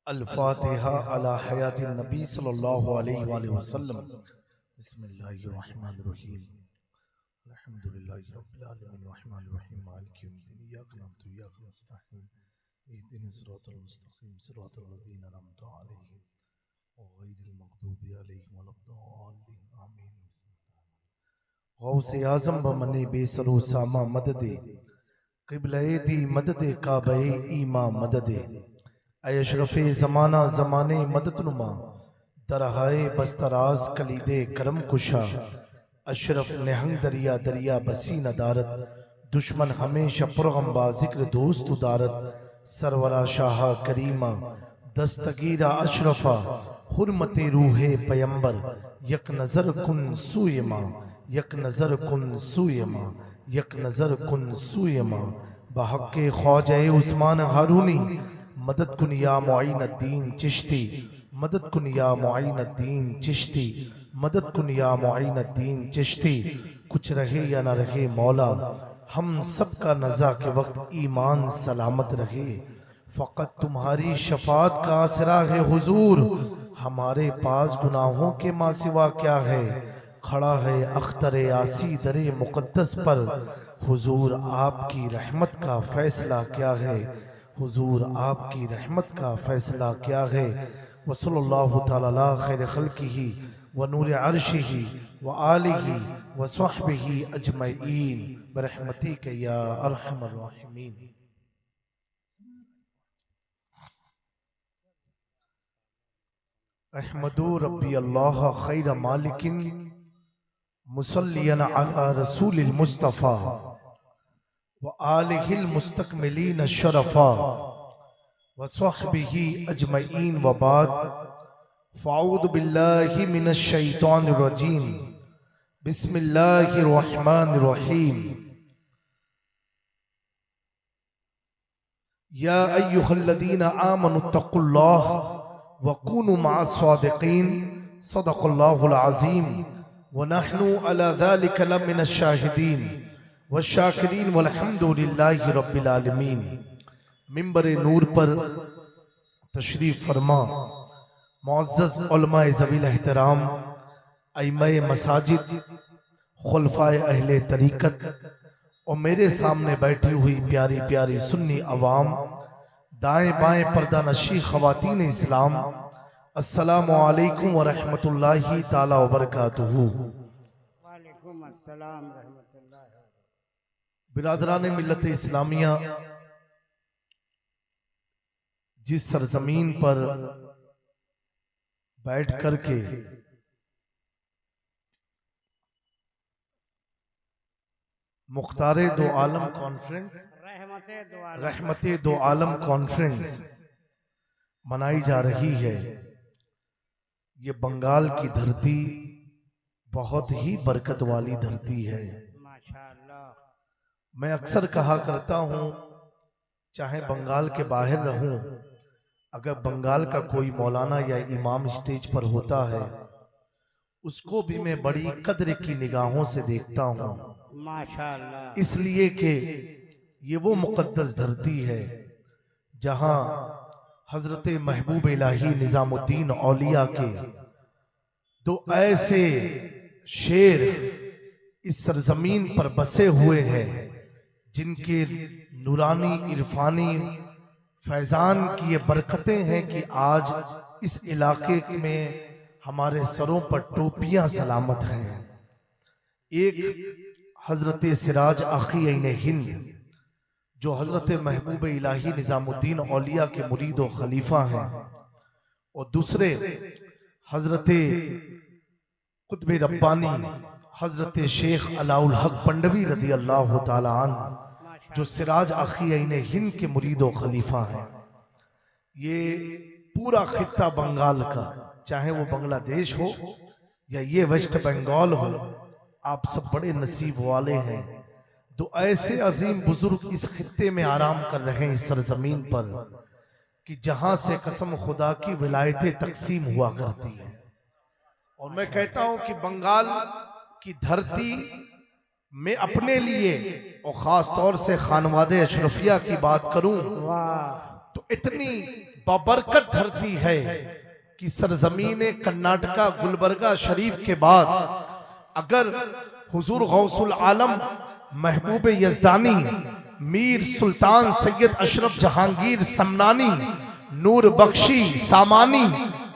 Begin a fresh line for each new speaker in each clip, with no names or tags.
अल-फातिहा अला हयातिन नबी सल्लल्लाहु अलैहि वसल्लम। बिस्मिल्लाहिर्रहमानिर्रहीम। अल्हम्दुलिल्लाहि रब्बिल आलमीन अर्रहमानिर रहीम मालिकि यौमिद्दीन इय्याका नअबुदु व इय्याका नस्तईन इहदिनस सिरातल मुस्तक़ीम सिरातल लज़ीना अनअमता अलैहिम गैरिल मग़दूबि अलैहिम वलद्दाल्लीन आमीन। गौसे आज़म व मने बेसरो सामा मददे क़िबले दी मददे काबे ईमा मददे अशरफ़े ज़माना ज़माने मददनुमा दरहाए बस्तराज कलीदे करम कुशा अशरफ नेहंग दरिया दरिया बसी नदारत दुश्मन हमेशा पुरगम्बा जिक्र दोस्त उदारत सरवरा शाह करीमा दस्तगीरा अशरफा हुर्मते रूहे पयंबर यक नजर कुन सुयमा यक नजर कुन सुयमा यक नजर कुन सुयमा बहक़्क़े ख्वाजा उस्मान हारूनी मदद कुन या मुईनुद्दीन चिश्ती मदद कुन या मुईनुद्दीन चिश्ती मदद कुन या मुईनुद्दीन चिश्ती। कुछ रहे या न रहे मौला हम सब का नज़ा के वक्त ईमान सलामत रहे। फ़कत तुम्हारी शफात का आसरा है हुजूर, हमारे पास गुनाहों के मासिवा क्या है। खड़ा है अख्तर आसी दरे मुक़द्दस पर, हुजूर आपकी रहमत का फैसला क्या है। हुजूर आपकी रहमत का फैसला क्या है। वसल्लल्लाहु तआला अला खैर खल्क़िही व नूर अर्शिही व आलिही व सहबिही अजमईन बिरहमतिक या अरहमर राहिमीन। अहमदु रब्बी अल्लाह खैर मालिकिन मुसल्लियन अला रसूलिल मुस्तफ़ा व आलिहिल मुस्तकमिलीन शरफ़ा व सहबिही अजमईन व बाद फ़अऊज़ु बिल्लाहि मिनश शैतानिर रजीम बिस्मिल्लाहिर रहमानिर रहीम। या अय्युहल्लज़ीना आमनुत्तक़ुल्लाह व कूनू मअस सादिक़ीन सदक़ल्लाहुल अज़ीम व नहनु अला ज़ालिका लमिनश शाहिदीन व शाकिरीन वल्हम्दुलिल्लाहि रब्बिल आलमीन। मिंबर नूर पर तशरीफ फरमा मुअज़्ज़ज़ उलमाए ज़वील एहतराम अइम्माए मसाजिद खुलफाए अहले तरीक़त और मेरे सामने बैठी हुई प्यारी प्यारी सुन्नी अवाम, दाएं बाएं पर्दा नशी ख़वातीन इस्लाम, अस्सलामु अलैकुम व रहमतुल्लाहि ताला व बरकातुहू।
वालेकुम अस्सलाम रहमतुल्लाह।
बिरादरान मिल्लत इस्लामिया, जिस सरजमीन पर बैठ करके मुख्तारे दो आलम कॉन्फ्रेंस रहमते दो आलम कॉन्फ्रेंस मनाई जा रही है, ये बंगाल की धरती बहुत ही बरकत वाली धरती है।
माशाअल्लाह।
मैं अक्सर कहा करता हूं, चाहे बंगाल के बाहर रहूं, अगर बंगाल का कोई मौलाना या इमाम स्टेज पर होता है, उसको भी मैं बड़ी कद्र की निगाहों से देखता हूं,
माशाअल्लाह।
इसलिए कि ये वो मुकद्दस धरती है जहां हजरत महबूब इलाही निजामुद्दीन औलिया के दो ऐसे शेर इस सरजमीन पर बसे हुए हैं, जिनके नूरानी इरफानी फैजान की ये बरकतें हैं कि आज इस इलाके में हमारे सरों पर टोपियां सलामत हैं। एक हजरत सिराज आखी ऐन हिंद, जो हजरत महबूब इलाही निजामुद्दीन औलिया के मुरीद और खलीफा हैं, और दूसरे हजरत कुतुब रब्बानी हजरत शेख अलाउल हक पंडवी रदी अल्लाह ताला अन्हु, जो सिराज आखी ऐन हिंद के मुरीद और खलीफा हैं। ये पूरा खित्ता बंगाल का, चाहे वो बांग्लादेश हो या ये वेस्ट बंगाल हो, आप सब बड़े नसीब वाले हैं। दो ऐसे अजीम बुजुर्ग इस खित्ते में आराम कर रहे हैं, इस सरजमीन पर, कि जहां से कसम खुदा की विलायतें तकसीम हुआ करती है। और मैं कहता हूं कि बंगाल की धरती में अपने लिए और खास तौर से खानवादे अशरफिया की बात करूं
वाह।
तो इतनी बबरकत धरती है कि सरजमीन कर्नाटका गुलबर्गा शरीफ के बाद अगर हुजूर गौसुल आलम महबूब यज़दानी मीर सुल्तान सैयद अशरफ जहांगीर समनानी नूर बख्शी सामानी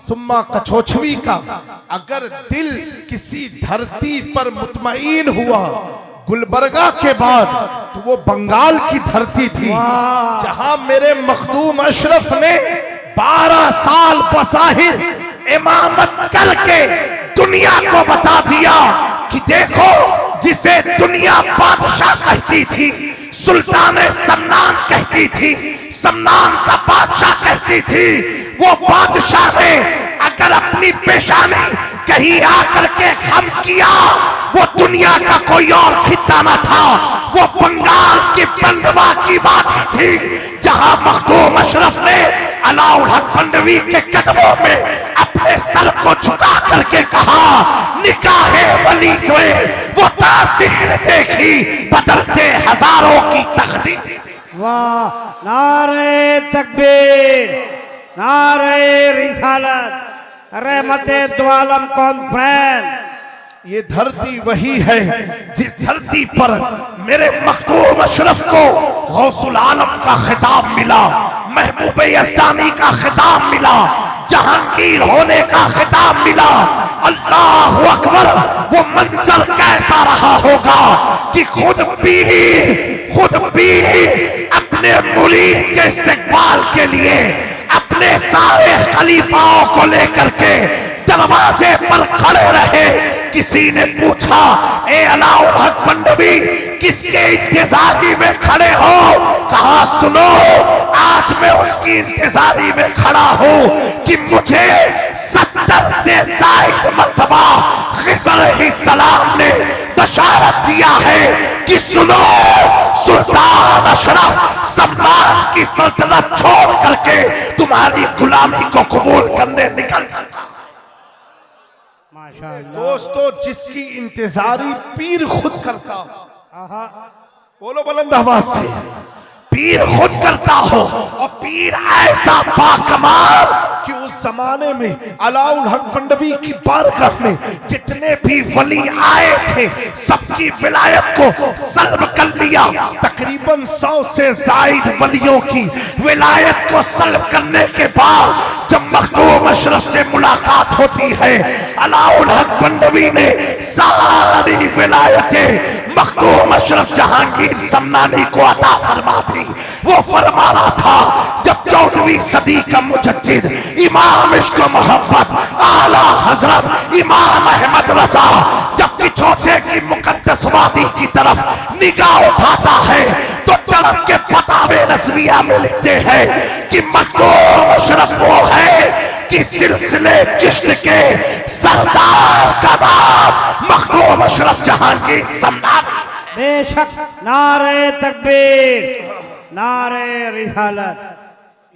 सुम्मा कछोछवी का अगर दिल किसी धरती पर मुतमईन हुआ गुलबर्गा के बाद तो वो बंगाल की धरती थी, जहां मेरे मखदूम अशरफ ने 12 साल बसाहिर इमामत करके दुनिया को बता दिया कि देखो, जिसे दुनिया बादशाह कहती थी, सुल्तान समनान कहती थी, समनान का बादशाह कहती थी, वो बादशाह ने अगर अपनी पेशानी कहीं आकर के खम किया, वो दुनिया का कोई और खिता न था, वो बंगाल की बंदवा की वादी थी, जहां मखदूम अशरफ ने अलाउल हक बंदवी के कदमों में अपने सर को झुका करके कहा, निकाहे वली से वो तासीर देखी, बदलते हजारों की तकदीर।
वाह, नारे तकबीर, नारे रिसालत, रहमते दो आलम कॉन्फ्रेंस।
ये धरती वही है जिस धरती पर मेरे मखदूम अशरफ को गौसुल आलम का खिताब मिला, महबूब यज़दानी का खिताब मिला, जहांगीर होने का खिताब मिला। अल्लाह अकबर, वो मंजर कैसा रहा होगा कि खुद भी अपने मुरीद के इस्तेकबाल के लिए अपने सारे खलीफाओं को लेकर के दरवाजे पर खड़े रहे। किसी ने पूछा, ए अलाउल हक बंदवी, किसके इंतजारी में खड़े हो? कहा, सुनो, आज मैं उसकी इंतजारी में खड़ा हूं कि मुझे 70 से ज़ायद मर्तबा खिज़र अलैहिस्सलाम ने बशारत दिया है कि सुनो, सुल्तान अशरफ समनान की सल्तनत छोड़ करके तुम्हारी गुलामी को कबूल करने निकल चुका। दोस्तों, जिसकी इंतजारी पीर खुद करता हो, बोलो बुलंद आवाज से, पीर खुद करता हो, और पीर ऐसा बाकमाल कि उस जमाने में अलाउल हक बंदवी की बारगाह में जितने भी वली आए थे, सबकी विलायत को सल्ब कर लिया। तकरीबन 100 से ज़ायद वलियों की विलायत को सल्ब करने के बाद जब मखदूम अशरफ से मुलाकात होती है, अलाउल हक बंदवी ने सारी विलायतें मखदूम अशरफ जहांगीर समनानी को अता फरमा दी। वो फरमा रहा था, जब 14वीं सदी का मुजद्दिद इमाम इश्क मोहब्बत आला हजरत इमाम अहमद रज़ा जब पिछोचे की मुकद्दस वादी की तरफ निगाह उठाता है, तो तड़प के फतावे रज़विया में लिखते हैं कि मखदूम अशरफ वो है कि सिलसिले चिश्त के सरदार का नाम मखदूम अशरफ जहांगीर समनानी।
बेशक, नारे तकबीर, नारे रिसालत।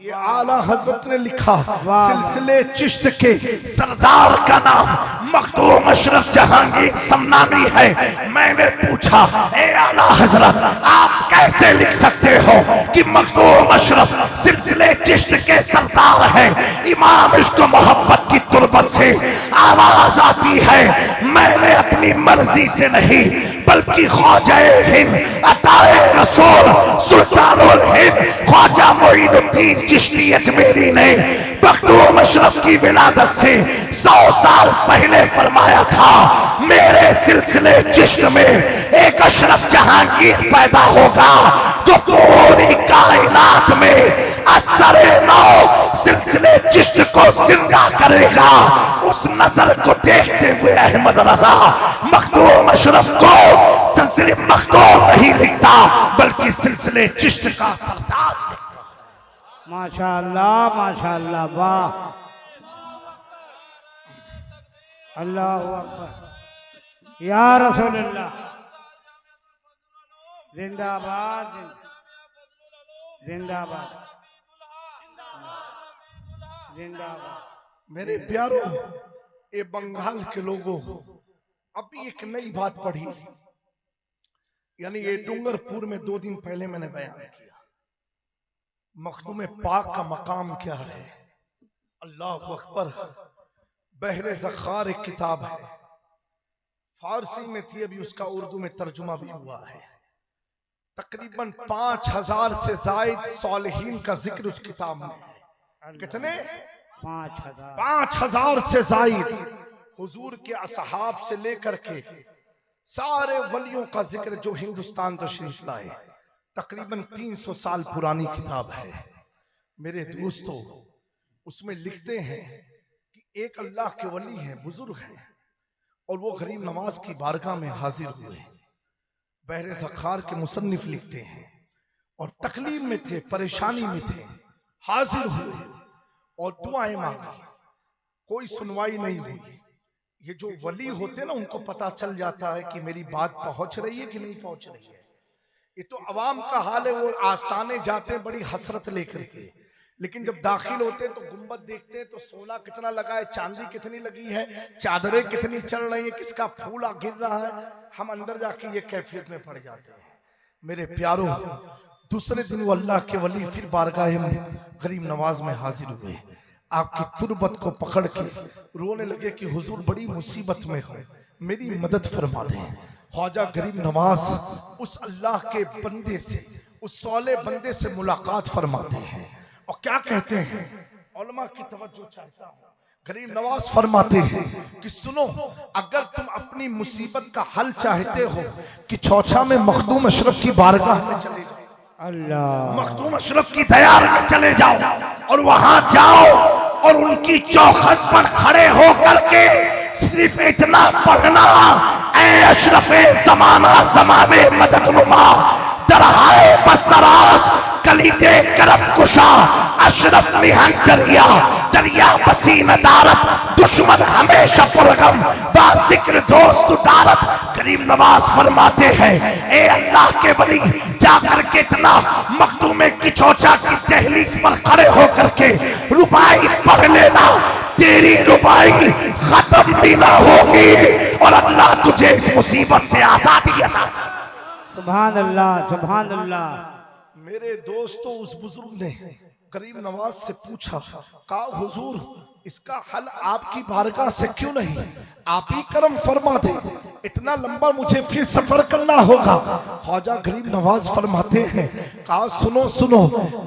ये आला हजरत ने लिखा, सिलसिले चिश्त के सरदार का नाम मखदूम अशरफ जहांगीर समनानी है। मैंने पूछा, ए आला हजरत, आप कैसे लिख सकते हो कि मखदूम अशरफ सिलसिले चिश्त के सरदार है? इमाम इश्क मोहब्बत की तुरबत से आवाज आती है, मैंने अपनी मर्जी से नहीं बल्कि ख्वाजा हिंद अताए रसूल सुल्तानुल हिंद ख्वाजा मोइनुद्दीन चिश्ती अजमेरी ने मखदूम अशरफ की विलादत से 100 साल पहले फरमाया था, मेरे सिलसिले चिश्त में एक अशरफ जहांगीर पैदा होगा जो पूरी कायनात में असरे नौ सिलसिले चिश्त को जिंदा करेगा। उस नजर को देखते हुए अहमद रज़ा मखदूम अशरफ को सिर्फ मखदूम नहीं लिखता बल्कि सिलसिले चिश्त का सरदार लिखता।
माशाअल्लाह, माशाअल्लाह, वाह, अल्लाहु अकबर, या रसूलल्लाह, जिंदाबाद, जिंदाबाद, जिंदाबाद।
मेरे प्यारों, ये बंगाल के लोगों, अभी एक नई बात पढ़ी, यानी ये डूंगरपुर में 2 दिन पहले मैंने बयान किया। मखदूम पाक का मकाम क्या है। अल्लाह अकबर। बहरे ज़खार एक किताब है, फारसी में थी, अभी उसका उर्दू में तर्जुमा भी हुआ है। तकरीबन 5000 से जायद सालिहीन का जिक्र उस किताब में है। कितने?
5000।
5000 से जायद हुजूर के असहाब से लेकर के सारे वलियों का जिक्र जो हिंदुस्तान तशरीफ लाए। तकरीबन 300 साल पुरानी किताब है। मेरे दोस्तों, उसमें लिखते हैं कि एक अल्लाह के वली हैं, बुजुर्ग हैं, और वो गरीब नवाज की बारगाह में हाजिर हुए। बहरे ज़खार के मुसन्निफ लिखते हैं, और तकलीफ में थे, परेशानी में थे, हाजिर हुए और दुआएं मांगी। कोई सुनवाई नहीं हुई। ये जो वली होते ना, उनको पता चल जाता है कि मेरी बात पहुंच रही है कि नहीं पहुंच रही है। ये तो अवाम का हाल है, वो आस्ताने जाते हैं बड़ी हसरत लेकर के, लेकिन जब दाखिल होते हैं तो गुंबद देखते हैं तो सोना कितना लगा है, चांदी कितनी लगी है, चादरें कितनी चल रही है, किसका फूल गिर रहा है। हम अंदर जाके ये कैफियत में पड़ जाते हैं। मेरे प्यारों, दूसरे दिन वो अल्लाह के वली फिर बारगाह गरीब नवाज में हाजिर हुए। आपकी तुरबत को पकड़ के रोने लगे कि हुजूर बड़ी मुसीबत में हो, मेरी मदद फरमा दें। ख्वाजा गरीब नवाज उस अल्लाह के बंदे से, उस सौले बंदे से मुलाकात फरमाते हैं और क्या कहते हैं, उलमा की तवज्जो चाहता हूं। गरीब नवाज फरमाते हैं कि सुनो, अगर तुम अपनी मुसीबत का हल चाहते हो कि चौछा में मखदूम अशरफ की बारगाह में चले जाओ,
अल्लाह,
मखदूम अशरफ की दयार में चले जाओ और वहां जाओ और उनकी चौखट पर खड़े होकर के सिर्फ इतना पढ़ना, ऐ अशरफे जमाना ज़माने मददनुमा, दरहाए बस्तरास कलीदे करम कुशा, अशरफ निहंग दरिया, दरिया बसी में दारत, दुश्मन हमेशा पुरगम, बाजिक्र दोस्त दारत। गरीब नवाज फरमाते हैं, ए अल्लाह के वली, जाकर के इतना मखदूम किचौचा की दहलीज पर खड़े होकर के रुबाई पढ़ लेना, तेरी रुबाई खत्म भी ना होगी और अल्लाह तुझे इस मुसीबत से आजादी अता।
सुभान अल्लाह, सुभान अल्लाह।
मेरे दोस्तों, उस बुजुर्ग ने गरीब नवाज से पूछा, कहा हुजूर, इसका हल आपकी बारगाह से क्यों नहीं, आप ही करम फरमा दे, इतना लंबा मुझे फिर सफर करना होगा। ख्वाजा गरीब नवाज फरमाते हैं, कहा सुनो सुनो,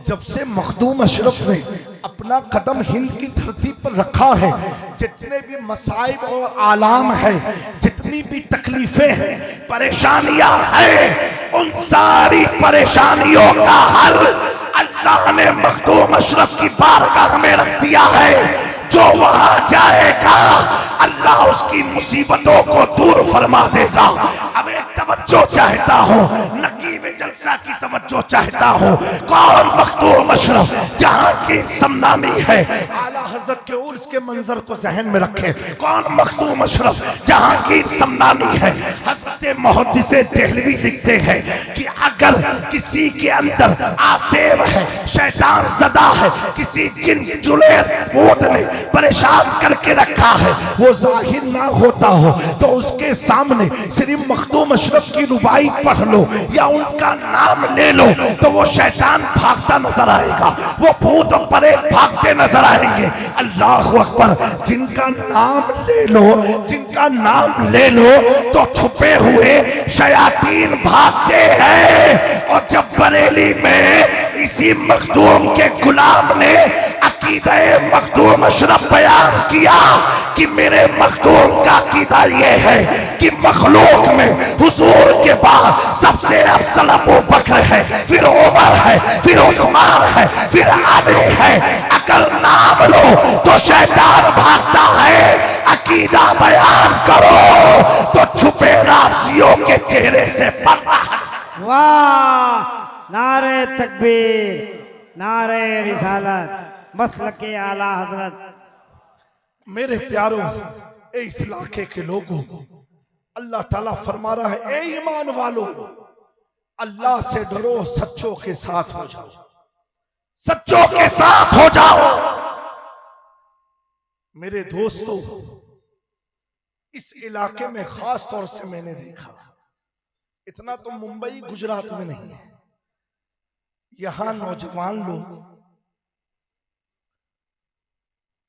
जब से मखदूम अशरफ ने अपना कदम हिंद की धरती पर रखा है, जितने भी मसाइब और आलाम है, जितनी भी तकलीफें हैं, परेशानियां हैं, उन सारी परेशानियों का हल अल्लाह ने मखदूम अशरफ की बारगाह में रख दिया है। जो वहां जाएगा अल्लाह उसकी मुसीबतों को दूर फरमा देगा। अब एक तवज्जो चाहता हूँ, नकीब जलसा की तवज्जो चाहता हूँ। कौन मखदूम अशरफ, जहां की समनामी है, आला हजरत के उर्स के मंजर को जहन में रखे। कौन मखदूम अशरफ, जहां की समनामी है। हजरत मुहद्दिसे देहलवी लिखते हैं कि अगर किसी के अंदर आसेब है, शैतान ज़दा है, किसी जिन जुलेर भूत ने परेशान करके रखा है, वो जाहिर ना होता हो तो उसके सामने सिर्फ मखदूम अशरफ की रुबाई पढ़ लो या उनका नाम ले लो तो वो शैतान भागता नजर आएगा, वो भूत परे भागते नजर आएंगे। अल्लाह अकबर। जिनका नाम ले लो, जिनका नाम ले लो तो छुपे हुए शयातीन भागते हैं। और जब बरेली में इसी मखदूम के गुलाम ने अकीदा मखदूम अशरफ बयान किया कि मेरे मखदूम का अकीदा ये है कि मखलूक में हुजूर के बाद सबसे अफजल अबू बकर है, फिर उमर है, फिर उस्मान है, फिर अली है। अगर नाम लो तो शैतान भागता है, अकीदा बयान करो तो छुपे राफसियों के चेहरे से पर्दा है।
वाह, नारे तकबीर, नारे रिसालत, मसलक के आला हजरत।
मेरे प्यारों, इस इलाके के लोगों, अल्लाह ताला फरमा रहा है, ए ईमान वालों, अल्लाह से डरो, सच्चों के साथ हो जाओ, सच्चों के साथ हो जाओ। मेरे दोस्तों, इस इलाके में खास तौर से मैंने देखा, इतना तो मुंबई गुजरात में नहीं है, यहां नौजवान लोग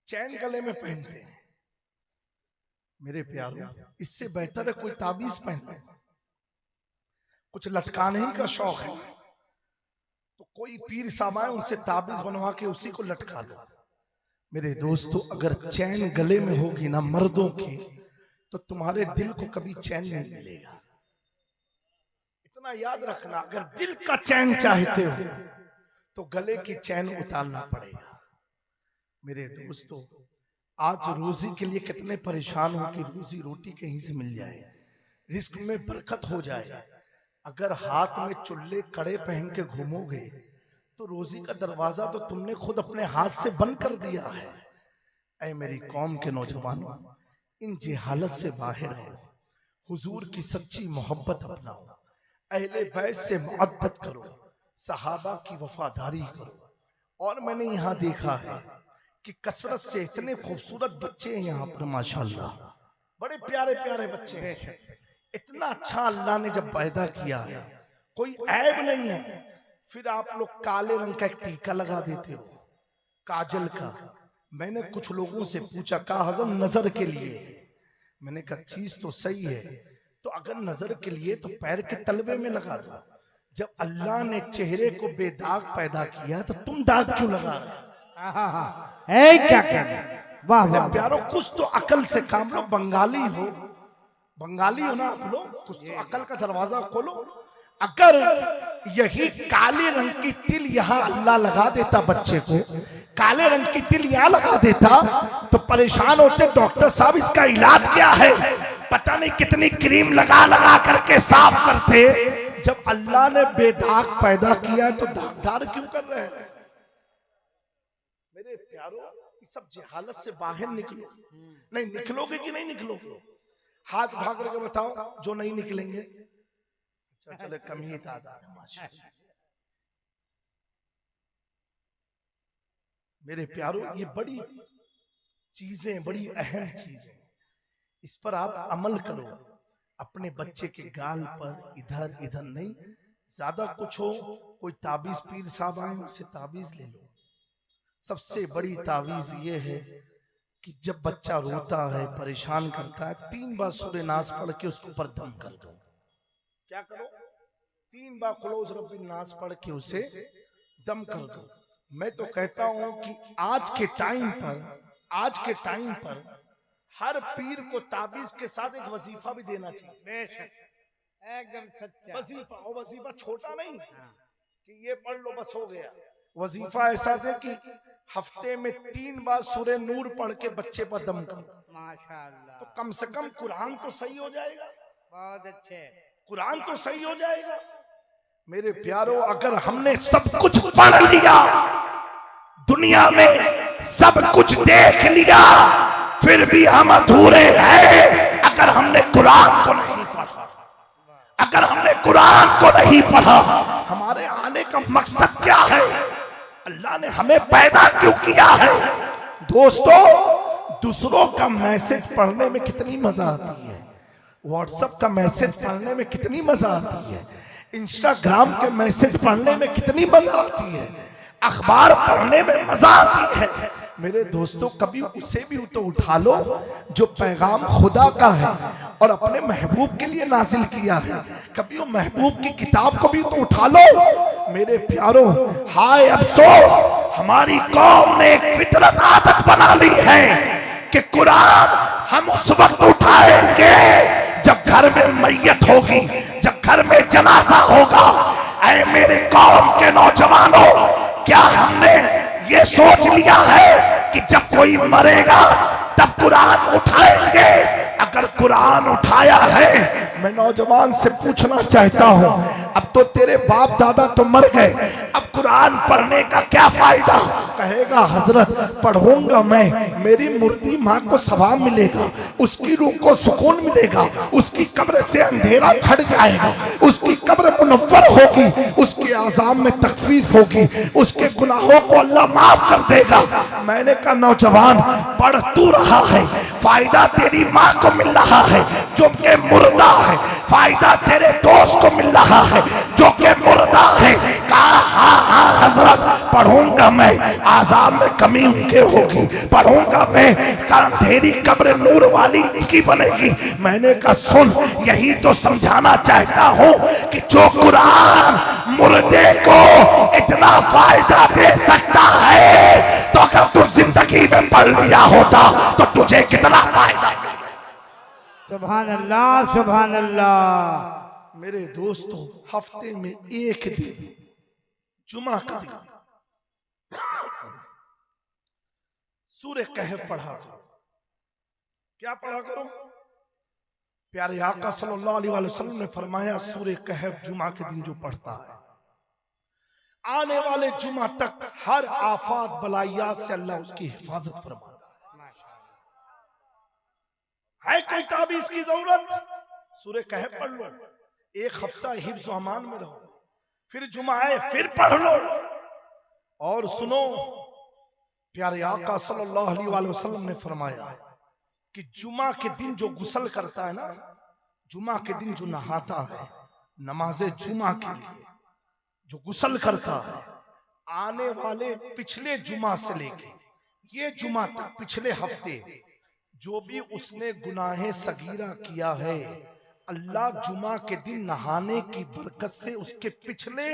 चैन गले में पहनते हैं। मेरे प्यारों, इससे बेहतर है कोई ताबीज पहने। कुछ लटकाने ही का शौक है तो कोई पीर साहब आए उनसे ताबीज बनवा के उसी को लटका लो। मेरे दोस्तों, अगर चैन गले में होगी ना मर्दों की, तो तुम्हारे दिल को कभी चैन नहीं मिलेगा। इतना याद रखना, अगर दिल का चैन चाहते हो तो गले की चैन उतारना पड़ेगा। मेरे दोस्तों, आज रोजी के लिए कितने परेशान हो कि रोजी रोटी कहीं से मिल जाए, रिस्क में बरकत हो जाए। अगर हाथ में चुल्ले कड़े पहन के घूमोगे तो रोजी का दरवाजा तो तुमने खुद अपने हाथ से बंद कर दिया है। ऐ मेरी कौम के नौजवानों, इन जहालत से बाहर हो, हुजूर की सच्ची मोहब्बत अपनाओ, अहले बैत से मुअद्दत करो, सहाबा की वफादारी करो। और मैंने यहाँ देखा है कि कसरत से इतने खूबसूरत बच्चे हैं यहाँ पर, माशाल्लाह, बड़े प्यारे प्यारे बच्चे हैं। इतना अच्छा अल्लाह ने जब पैदा किया है, कोई ऐब नहीं है। फिर आप लोग काले रंग का एक टीका लगा देते हो, काजल का। मैंने कुछ लोगों से पूछा, कहा हज़रत नजर के लिए। मैंने कहा चीज तो सही है, तो अगर नजर के लिए तो पैर के तलवे में लगा दो। जब अल्लाह ने चेहरे को बेदाग पैदा किया तो तुम दाग क्यों लगा रहे?
क्या कहना, वाह वाह
प्यारो, कुछ तो अकल से काम लो। बंगाली हो ना आप लोग, कुछ तो अकल का दरवाजा खोलो। अगर यही काले रंग की तिल यहाँ अल्लाह लगा देता बच्चे को, काले रंग की तिल यहाँ लगा देता तो परेशान होते, डॉक्टर साहब इसका इलाज क्या है, पता नहीं कितनी क्रीम लगा लगा करके साफ करते। जब अल्लाह ने बेदाग पैदा किया तो दागदार क्यों कर रहे हैं? मेरे प्यारो, इस सब जहालत से बाहर निकलो। नहीं निकलोगे कि नहीं निकलोगे? हाथ उठा करके बताओ जो नहीं निकलेंगे। चलो कम ही तादाद है माशाअल्लाह। मेरे प्यारो, ये बड़ी चीजें, बड़ी अहम चीजें, इस पर आप अमल करो। अपने बच्चे के गाल पर इधर इधर नहीं, ज्यादा कुछ हो, कोई ताबीज पीर साहब आए उनसे ताबीज ले लो। सबसे बड़ी ताबीज ये है कि जब बच्चा रोता है, परेशान करता है, 3 बार सूरह नास पढ़ के उसके ऊपर दम कर दो। क्या करो? 3 बार कुलोज रब्बिन नास पढ़ के उसे दम कर दो। मैं तो कहता हूं कि आज के टाइम पर हर पीर को ताबीज के साथ एक वजीफा भी देना चाहिए।
बेशक, एकदम सच्चा
वजीफा, और वजीफा छोटा नहीं कि ये पढ़ लो बस हो गया। वजीफा ऐसा दे कि हफ्ते में 3 बार सूरह नूर पढ़ के बच्चे पर दम करो।
माशाअल्लाह,
तो कम से कम कुरान तो सही हो जाएगा।
बहुत अच्छे,
कुरान तो सही हो जाएगा। मेरे प्यारो, अगर हमने सब कुछ पढ़ लिया, दुनिया में सब कुछ देख लिया, फिर भी हम अधूरे हैं अगर हमने कुरान को नहीं पढ़ा। अगर हमने कुरान को नहीं पढ़ा, हमारे आने का मकसद क्या है? अल्लाह ने हमें पैदा क्यों किया है? दोस्तों, दूसरों का मैसेज पढ़ने में कितनी मजा आती है, व्हाट्सएप का मैसेज पढ़ने में कितनी मजा आती है, इंस्टाग्राम के मैसेज पढ़ने में कितनी मजा आती है, अखबार पढ़ने में मजा आती है। मेरे दोस्तों, कभी उसे भी तो उठा लो जो पैगाम खुदा का है और अपने महबूब के लिए नाजिल किया है। कभी वो महबूब की किताब को भी तो उठा लो। मेरे प्यारों, हाय अफसोस, हमारी कौम ने एक फितरत आदत बना ली है कि कुरान हम उस वक्त उठाएंगे जब घर में मैयत होगी, जब घर में जनाजा होगा। ऐ मेरे कौम के नौजवानों, क्या हमने ये सोच लिया है कि जब कोई मरेगा तब कुरान उठाएंगे? अगर कुरान उठाया है, मैं नौजवान से पूछना चाहता हूं, अब तो तेरे बाप दादा तो मर गए, अब कुरान पढ़ने का क्या फायदा? कहेगा हजरत पढ़ूंगा मैं, मेरी मुर्दी माँ को सवाब मिलेगा, उसकी रूह को सुकून मिलेगा, उसकी कब्र से अंधेरा छट जाएगा, उसकी कब्र मुनव्वर होगी, उसके आज़ाब में तकफीफ होगी, उसके गुनाहों को अल्लाह माफ कर देगा। मैंने कहा नौजवान, पढ़ तू रहा है, फायदा तेरी माँ को मिल रहा है जो कि मुर्दा है, फायदा तेरे दोस्त को मिल रहा है जो कि मुर्दा है। कहा हाँ हजरत पढ़ूंगा मैं, आजाब में कमी उनके होगी, पढ़ूंगा मैं, तेरी कब्र नूर वाली की बनेगी। मैंने कहा सुन, यही तो समझाना चाहता हूं कि जो कुरान मुर्दे को इतना फायदा दे सकता है तो अगर तू जिंदगी में पढ़ लिया होता तो तुझे कितना फायदा।
सुभान अल्लाह, सुभान अल्लाह।
मेरे दोस्तों, हफ्ते में एक दिन जुमा का दिन सूरह कहफ पढ़ा करो। क्या पढ़ा करो? प्यारे आका सल्लल्लाहु अलैहि वसल्लम ने फरमाया, सूरह कहफ जुमा के दिन जो पढ़ता है, आने वाले जुमा तक हर आफात बलायात से अल्लाह उसकी हिफाजत फरमाता है। कोई ताबीज की जरूरत? सूरह कहफ पढ़ लो, एक हफ्ता हिफ्ज़ व अमान में रहो, फिर जुमा आए फिर पढ़ लो। और सुनो, प्यारे आका सल्लल्लाहु अलैहि वसल्लम ने फरमाया कि जुमा के दिन जो गुस्ल करता है ना, जुमा के दिन जो नहाता है नमाजे जुमा के लिए, जो गुस्ल करता है, आने वाले पिछले जुमा से लेके ये जुमा तक पिछले हफ्ते जो भी उसने गुनाहे सगीरा किया है, अल्लाह जुमा के दिन नहाने की बरकत से उसके पिछले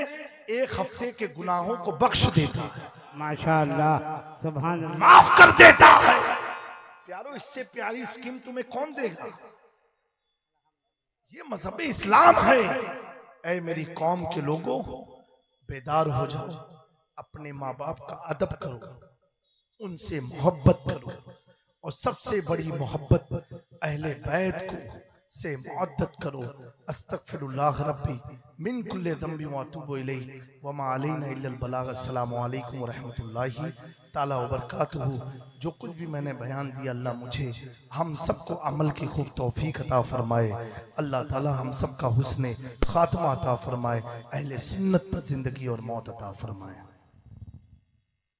एक हफ्ते के गुनाहों को बख्श देता है।
माशाअल्लाह, सुभान अल्लाह,
माफ कर देता है। प्यारो, इससे प्यारी स्कीम तुम्हें कौन देगा? ये मजहब इस्लाम है। ऐ मेरी कौम के लोगों, बेदार हो जाओ, अपने माँ बाप का अदब करो, उनसे मोहब्बत करो, और सबसे बड़ी मोहब्बत अहले बैत को से मुअद्दत करो। अस्तगफिरुल्लाह रब्बी मिन कुल्li ज़ंबि व अतूबु इलैहि व मा अलैना इल्लल बलाग। अस्सलामु अलैकुम व रहमतुल्लाहि ताला व बरकातुहू। जो कुछ भी मैंने बयान दिया, अल्लाह मुझे हम सबको अमल की खूब तौफीक अता फरमाए। अल्लाह ताला हम सबका हुस्ने खात्मा अता फरमाए, अहले सुन्नत पर जिंदगी और मौत अता फरमाए।